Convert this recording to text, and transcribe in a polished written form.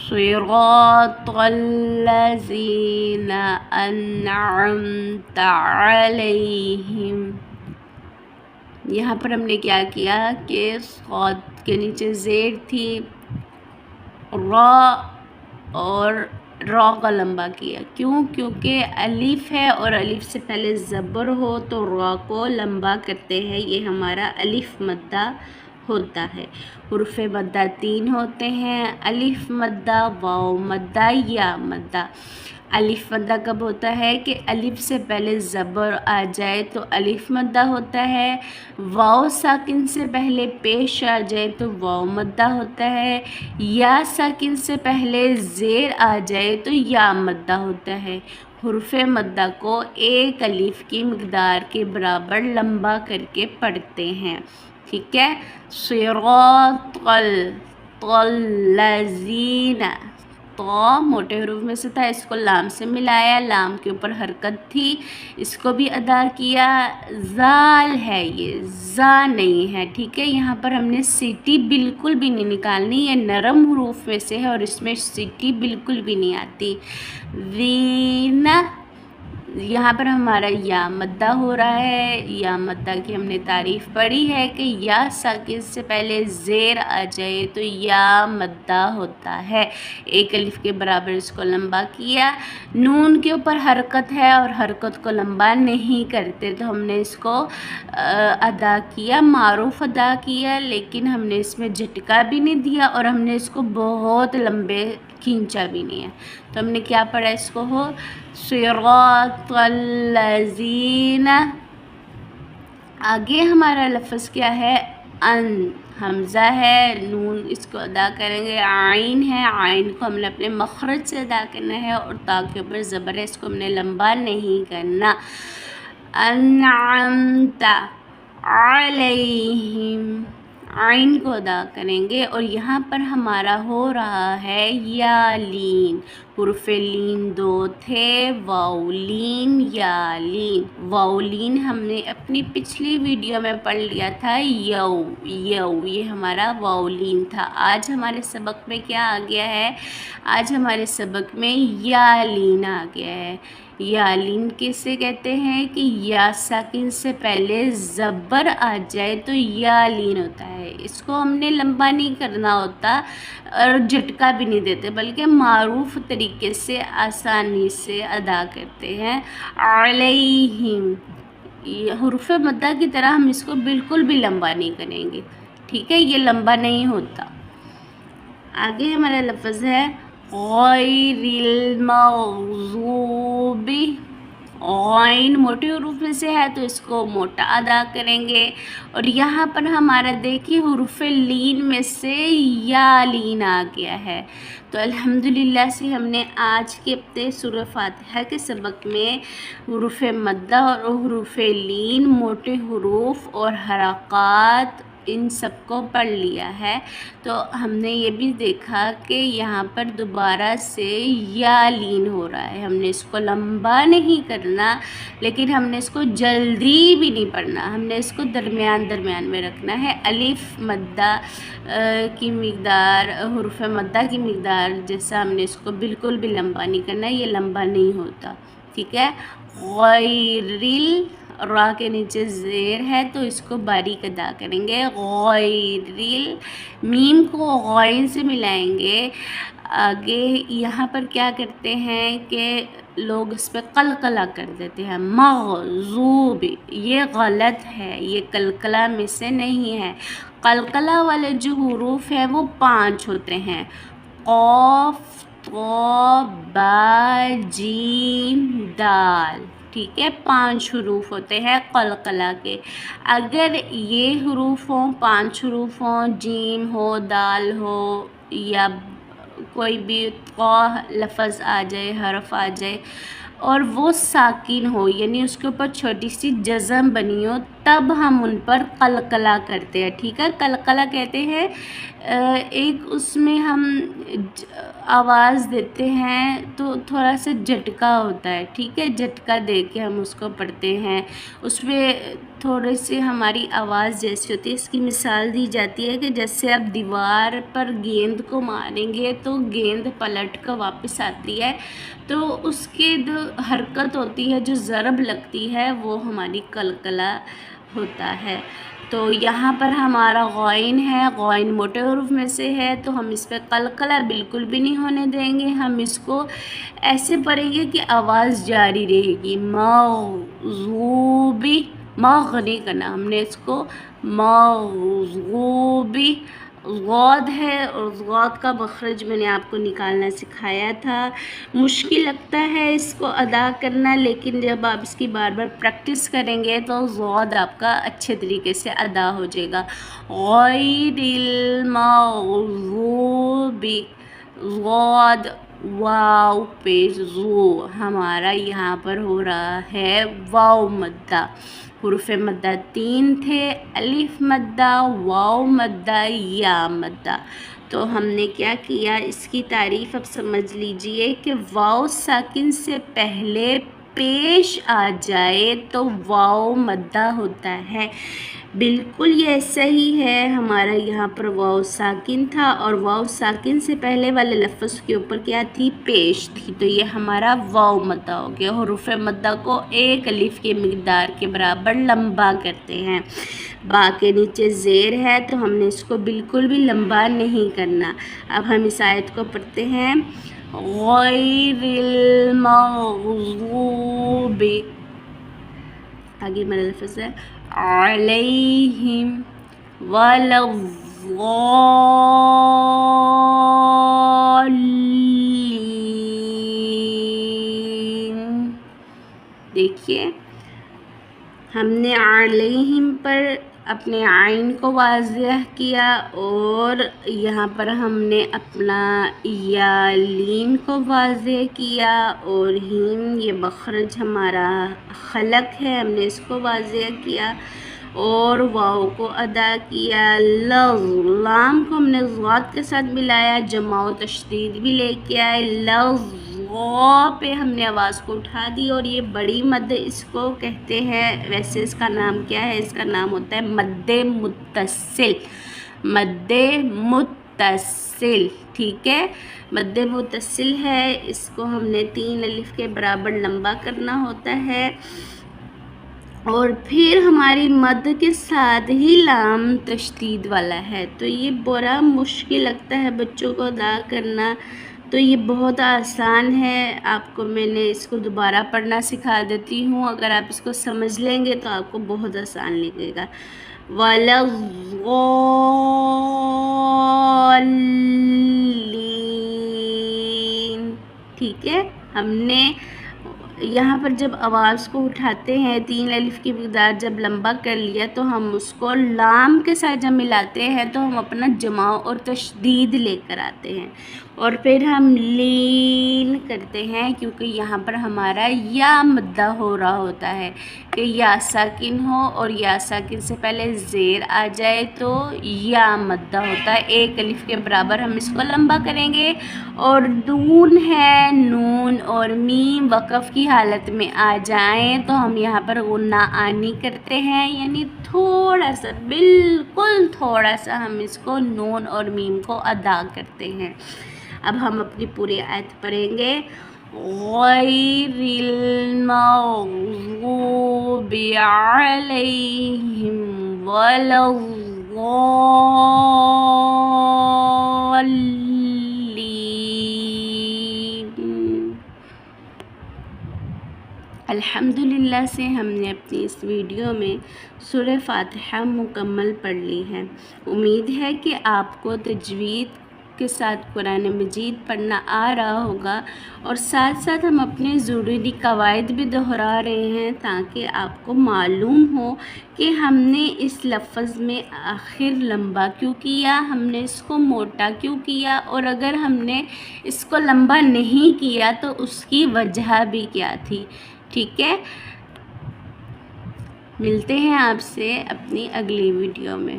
صراط الذین انعمت علیہم. یہاں پر ہم نے کیا کیا کہ صاد کے نیچے زیر تھی، را اور را کا لمبا کیا. کیوں؟ کیونکہ الف ہے اور الف سے پہلے زبر ہو تو را کو لمبا کرتے ہیں. یہ ہمارا الف مدہ ہوتا ہے. حروف مدہ 3 ہوتے ہیں: الف مدہ، واو مدہ، یا مدہ. الف مدہ کب ہوتا ہے کہ الف سے پہلے زبر آ جائے تو الف مدہ ہوتا ہے. واو ساکن سے پہلے پیش آ جائے تو واو مدہ ہوتا ہے. یا ساکن سے پہلے زیر آ جائے تو یا مدہ ہوتا ہے. حروف مدہ کو ایک الف کی مقدار کے برابر لمبا کر کے پڑھتے ہیں. ٹھیک ہے. صراط الذین، تو موٹے حروف میں سے تھا، اس کو لام سے ملایا، لام کے اوپر حرکت تھی، اس کو بھی ادا کیا. زال ہے، یہ زا نہیں ہے. ٹھیک ہے. یہاں پر ہم نے سیٹی بالکل بھی نہیں نکالنی، یہ نرم حروف میں سے ہے اور اس میں سیٹی بالکل بھی نہیں آتی. وین، یہاں پر ہمارا یا مدہ ہو رہا ہے. یا مدہ کی ہم نے تعریف پڑھی ہے کہ یا ساکن سے پہلے زیر آ جائے تو یا مدہ ہوتا ہے. ایک الف کے برابر اس کو لمبا کیا. نون کے اوپر حرکت ہے اور حرکت کو لمبا نہیں کرتے تو ہم نے اس کو ادا کیا، معروف ادا کیا، لیکن ہم نے اس میں جھٹکا بھی نہیں دیا اور ہم نے اس کو بہت لمبے کھینچا بھی نہیں ہے. تو ہم نے کیا پڑھا اس کو ہو صراط الذین. آگے ہمارا لفظ کیا ہے؟ ان. حمزہ ہے، نون اس کو ادا کریں گے. عین ہے، عین کو ہم نے اپنے مخرج سے ادا کرنا ہے اور تا کے اوپر زبر ہے، اس کو ہم نے لمبا نہیں کرنا. انعمت علیہم، عین کو ادا کریں گے اور یہاں پر ہمارا ہو رہا ہے یا لین. حروف لین 2 تھے: واو لین، یا لین. واو لین ہم نے اپنی پچھلی ویڈیو میں پڑھ لیا تھا، یو یو، یہ ہمارا واو لین تھا. آج ہمارے سبق میں کیا آ گیا ہے؟ آج ہمارے سبق میں یا لین آ گیا ہے. یا لین کسے کہتے ہیں کہ یا ساکن سے پہلے زبر آ جائے تو یا لین ہوتا ہے. اس کو ہم نے لمبا نہیں کرنا ہوتا اور جھٹکا بھی نہیں دیتے، بلکہ معروف طریقے سے آسانی سے ادا کرتے ہیں. علیہم، حروف مدہ کی طرح ہم اس کو بالکل بھی لمبا نہیں کریں گے. ٹھیک ہے. یہ لمبا نہیں ہوتا. آگے ہمارا لفظ ہے غیر المغضوب. غین موٹے حروف میں سے ہے تو اس کو موٹا ادا کریں گے. اور یہاں پر ہمارا دیکھیے حروف لین میں سے یا لین آ گیا ہے. تو الحمدللہ سے ہم نے آج کے ہفتے سورہ فاتحہ کے سبق میں حروف مدہ اور حروف لین، موٹے حروف اور حرکات، ان سب کو پڑھ لیا ہے. تو ہم نے یہ بھی دیکھا کہ یہاں پر دوبارہ سے یا لین ہو رہا ہے. ہم نے اس کو لمبا نہیں کرنا، لیکن ہم نے اس کو جلدی بھی نہیں پڑھنا، ہم نے اس کو درمیان درمیان میں رکھنا ہے. الف مدہ کی مقدار، حروف مدہ کی مقدار جیسا ہم نے اس کو بالکل بھی لمبا نہیں کرنا، یہ لمبا نہیں ہوتا. ٹھیک ہے. غیر، را کے نیچے زیر ہے تو اس کو باریک ادا کریں گے. غیر، میم کو غین سے ملائیں گے. آگے یہاں پر کیا کرتے ہیں کہ لوگ اس پہ قلقلہ کر دیتے ہیں. مغضوب، یہ غلط ہے، یہ قلقلہ میں سے نہیں ہے. قلقلہ والے جو حروف ہیں وہ 5 ہوتے ہیں: قاف، طا، با، جیم، دال. ٹھیک ہے. 5 حروف ہوتے ہیں قلقلہ کے. اگر یہ حروف ہوں، 5 حروف ہوں، جیم ہو، دال ہو، یا کوئی بھی قا لفظ آ جائے، حرف آ جائے اور وہ ساکن ہو، یعنی اس کے اوپر چھوٹی سی جزم بنی ہو، تب ہم ان پر قلقلہ کرتے ہیں. ٹھیک ہے. قلقلہ کہتے ہیں ایک اس میں ہم آواز دیتے ہیں تو تھوڑا سا جھٹکا ہوتا ہے. ٹھیک ہے. جھٹکا دے کے ہم اس کو پڑھتے ہیں. اس میں تھوڑے سے ہماری آواز جیسی ہوتی ہے، اس کی مثال دی جاتی ہے کہ جیسے آپ دیوار پر گیند کو ماریں گے تو گیند پلٹ کر واپس آتی ہے، تو اس کے جو حرکت ہوتی ہے، جو ضرب لگتی ہے، وہ ہماری قلقلہ ہوتا ہے۔ تو یہاں پر ہمارا غائن ہے، غائن موٹے حروف میں سے ہے، تو ہم اس پہ قلقلہ بالکل بھی نہیں ہونے دیں گے، ہم اس کو ایسے پڑھیں گے کہ آواز جاری رہے گی۔ مغضوبی، مغ نہیں کرنا، ہم نے اس کو مغضوبی، غود ہے اور غود کا مخرج میں نے آپ کو نکالنا سکھایا تھا۔ مشکل لگتا ہے اس کو ادا کرنا، لیکن جب آپ اس کی بار بار پریکٹس کریں گے تو غود آپ کا اچھے طریقے سے ادا ہو جائے گا۔ غیر المغضوب، غود واو پیش زو، ہمارا یہاں پر ہو رہا ہے واو مدہ۔ حروف مدہ 3 تھے، الف مدہ، واو مدہ، یا مدہ۔ تو ہم نے کیا کیا، اس کی تعریف اب سمجھ لیجئے کہ واو ساکن سے پہلے پیش آ جائے تو واو مدہ ہوتا ہے۔ بالکل یہ صحیح ہے، ہمارا یہاں پر واو ساکن تھا اور واو ساکن سے پہلے والے لفظ کے اوپر کیا تھی، پیش تھی، تو یہ ہمارا واو مدہ ہو گیا۔ حروف مدہ کو ایک الف کے مقدار کے برابر لمبا کرتے ہیں۔ با کے نیچے زیر ہے تو ہم نے اس کو بالکل بھی لمبا نہیں کرنا۔ اب ہم اس آیت کو پڑھتے ہیں، غیر المغضوب، آگے میرا لفظ ہے علیہم ولا الضالین۔ دیکھیے ہم نے علیہم پر اپنے عین کو واضح کیا اور یہاں پر ہم نے اپنا یا لین کو واضح کیا، اور ہیم یہ مخرج ہمارا خلق ہے، ہم نے اس کو واضح کیا اور واو کو ادا کیا۔ لام کو ہم نے ضاد کے ساتھ ملایا، جمع و تشدید بھی لے کے آئے۔ پہ ہم نے آواز کو اٹھا دی اور یہ بڑی مد اس کو کہتے ہیں، ویسے اس کا نام کیا ہے، اس کا نام ہوتا ہے مد متصل، مد متصل، ٹھیک ہے، مد متصل ہے، اس کو ہم نے 3 الف کے برابر لمبا کرنا ہوتا ہے، اور پھر ہماری مد کے ساتھ ہی لام تشدید والا ہے، تو یہ بڑا مشکل لگتا ہے بچوں کو ادا کرنا، تو یہ بہت آسان ہے، آپ کو میں نے اس کو دوبارہ پڑھنا سکھا دیتی ہوں، اگر آپ اس کو سمجھ لیں گے تو آپ کو بہت آسان لگے گا۔ وَلَا الضَّالِّينَ، ٹھیک ہے، ہم نے یہاں پر جب آواز کو اٹھاتے ہیں 3 الف کی مقدار جب لمبا کر لیا تو ہم اس کو لام کے ساتھ جب ملاتے ہیں تو ہم اپنا جمع اور تشدید لے کر آتے ہیں، اور پھر ہم لین کرتے ہیں، کیونکہ یہاں پر ہمارا یا مدہ ہو رہا ہوتا ہے کہ یا ساکن ہو اور یا ساکن سے پہلے زیر آ جائے تو یا مدہ ہوتا ہے، 1 الف کے برابر ہم اس کو لمبا کریں گے، اور نون ہے، نون اور میم وقف کی حالت میں آ جائیں تو ہم یہاں پر غنہ آنی کرتے ہیں، یعنی تھوڑا سا، بالکل تھوڑا سا ہم اس کو نون اور میم کو ادا کرتے ہیں۔ اب ہم اپنی پوری آیت پڑھیں گے، غیر المغضوب علیہم ولا الضالین۔ الحمدللہ سے ہم نے اپنی اس ویڈیو میں سورہ فاتحہ مکمل پڑھ لی ہے۔ امید ہے کہ آپ کو تجوید کے ساتھ قرآن مجید پڑھنا آ رہا ہوگا، اور ساتھ ساتھ ہم اپنے ضروری قواعد بھی دہرا رہے ہیں تاکہ آپ کو معلوم ہو کہ ہم نے اس لفظ میں آخر لمبا کیوں کیا، ہم نے اس کو موٹا کیوں کیا، اور اگر ہم نے اس کو لمبا نہیں کیا تو اس کی وجہ بھی کیا تھی، ٹھیک ہے۔ ملتے ہیں آپ سے اپنی اگلی ویڈیو میں۔